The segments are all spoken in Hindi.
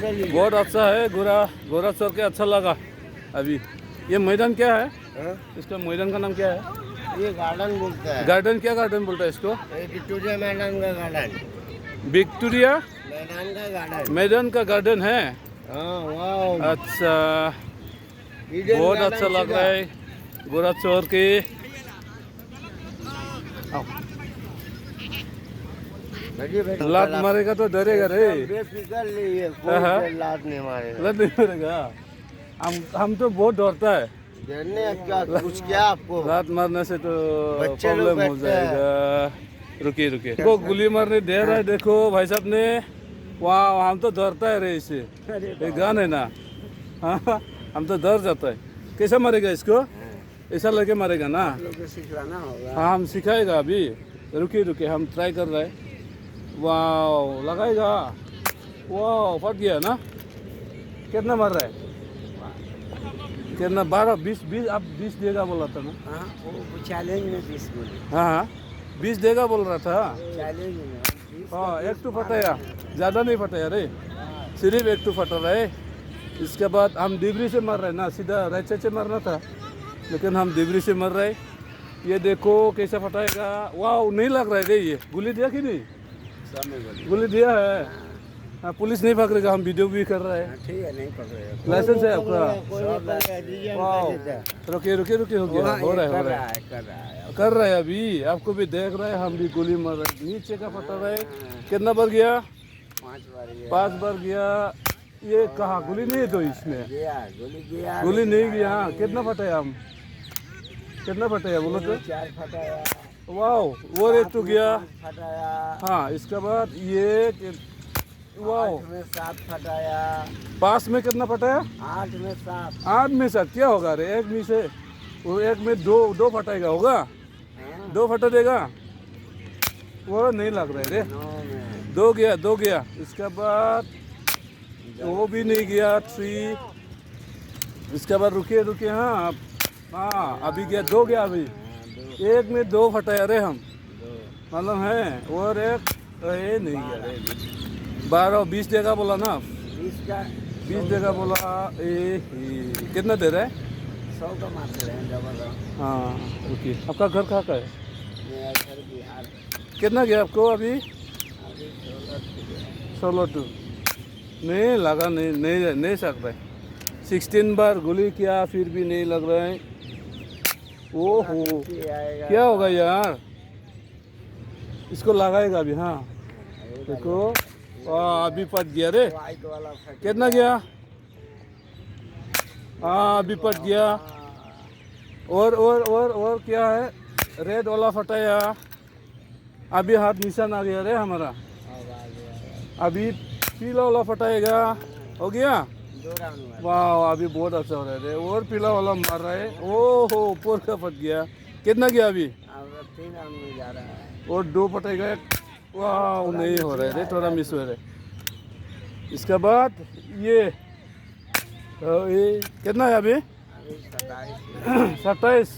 बहुत अच्छा है। घोड़ा घोड़ा चढ़ के अच्छा लगा। अभी ये मैदान क्या है? इसका मैदान का नाम क्या है? ये गार्डन बोलता है। गार्डन क्या गार्डन बोलता है इसको? ये विक्टोरिया मैदान का गार्डन। विक्टोरिया मैदान का गार्डन। मैदान का गार्डन है। हाँ वाह। अच्छा, ईडन बहुत गार्डन अच्छा लग सीधा। रहा है घोड़ा चढ़ के। आओ। लात मारेगा तो डरेगा रे। बेफिक्र नहीं है, हाँ। कोई लात नहीं मारेगा। लात नहीं मारेगा। हम तो बहुत डरता है। डरने क्या कुछ क्या आपको? लात मारने से तो बच्चे लोग प्रॉब्लम हो बैठते हैं। जाएगा। रुकिए रुकिए, देखो गोली मारने दे रहा है। देखो भाई साहब ने वहाँ, हम तो डरता है रे इससे। ये गन है ना। हाँ, हम तो डर जाता है। कैसा मारेगा इसको? ऐसा लगे मारेगा ना। लोग को सिखलाना होगा। हाँ, हम सिखाएगा अभी। रुकिए रुकिए, हम ट्राई कर रहे हैं। वाह, लगाएगा। वाह, फट गया ना। कितना मार रहा है? कितना? 12 20 20 आप 20 देगा बोला था ना। हाँ, वो चैलेंज में 20 बोले। हाँ हाँ, 20 देगा बोल रहा था। चैलेंज में 20 हाँ, एक तो फटाया, ज़्यादा नहीं फटाया रे, सिर्फ एक तो फटा रहा है। इसके बाद हम डिबरी से मर रहे ना, सीधा राइट साइड से मरना था, लेकिन हम डिबरी से मर रहे। ये देखो कैसा फटाएगा। वाह, नहीं लग रहा है रे। ये गोली दिया कि नहीं? गोली दिया है। हाँ, पुलिस नहीं पकड़ेगा, हम वीडियो भी कर रहे हैं। ठीक है, नहीं पकड़ेगा। लाइसेंस है आपका? वाह, रुकिए रुकिए रुकिए, हो गया, हो रहा है हो रहा है कर रहा है अभी। आपको भी देख रहे हैं, हम भी गोली मार रहे हैं। नीचे का फटा रहा है। कितना बार गया? 5 बार गया। ये कहा गोली नहीं है तो इसमें गोली नहीं गया। हाँ, कितना फटाया हम? कितना फटाया बोलो तो? 4 फटाया। वाह, और एक तो गया। फटाया। हाँ, इसके बाद ये वाह, 8 में 7 फटाया। 5 में कितना फटाया? 8 में 7। 8 में 7 क्या होगा रे? एक में से वो एक में दो फटाएगा होगा। 2 फटा देगा। वो नहीं लग रहा है रे। 9 में 2 गया। इसके बाद वो भी नहीं गया। 3। इसके बाद रुकिए रुकिए। हाँ हाँ, अभी गया 2 गया अभी। एक में 2 फटाया रे हम, मालूम है। और एक ये नहीं गया रे। 12 20 देगा बोला ना। 20 देगा बोला। कितना दे रहा है? 100 का मार रहे हैं डबल। हाँ, रुकिए। आपका घर कहाँ का है? मेरा घर बिहार। कितना गया आपको अभी? अभी 16 टू नहीं लगा। नहीं सकता है। 16 बार गोली किया फिर भी नहीं लग रहा है। ओहो, क्या होगा यार? इसको लगाएगा अभी। हाँ देखो, अभी पट गया रे। वाइट वाला फट कितना गया? हाँ, अभी पट गया। और क्या है? रेड वाला फटाया। अभी हाथ निशान आ गया रे हमारा। अभी पीला वाला फटाएगा। हो गया। 2 राउंड में। वाह, अभी बहुत अच्छा हो रहा है रे। और पीला वाला मार रहा है। ओहो, ऊपर का फट गया। कितना गया अभी? अब 3 राउंड में जा रहा है। और 2 फटेगा। वाह, नहीं हो रहा है रे, थोड़ा मिस हो रहा है। इसके बाद ये कितना है अभी? अभी 27। 27।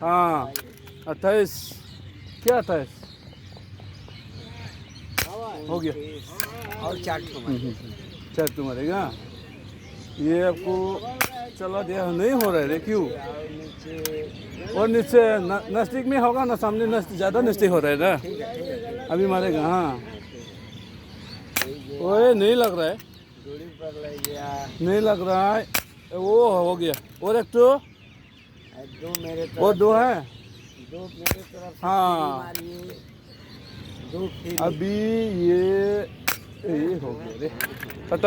हाँ, 28। क्या 28 हो गया? और 4 को मार। 4 तो मरेगा। ये आपको चला दिया। नहीं हो रहा है रे, क्यों? और नीचे नजदीक में होगा ना, सामने ज़्यादा नजदीक हो रहा है ना। अभी मारेगा। हाँ, ओए नहीं लग रहा है। दूरी पर ले गया। नहीं लग रहा है। वो हो गया। और एक तो 2 मेरे तरफ। वो 2 है। 2 मेरे तरफ से हाँ। मारिए। 2 फिर अभी ये हो गया रे।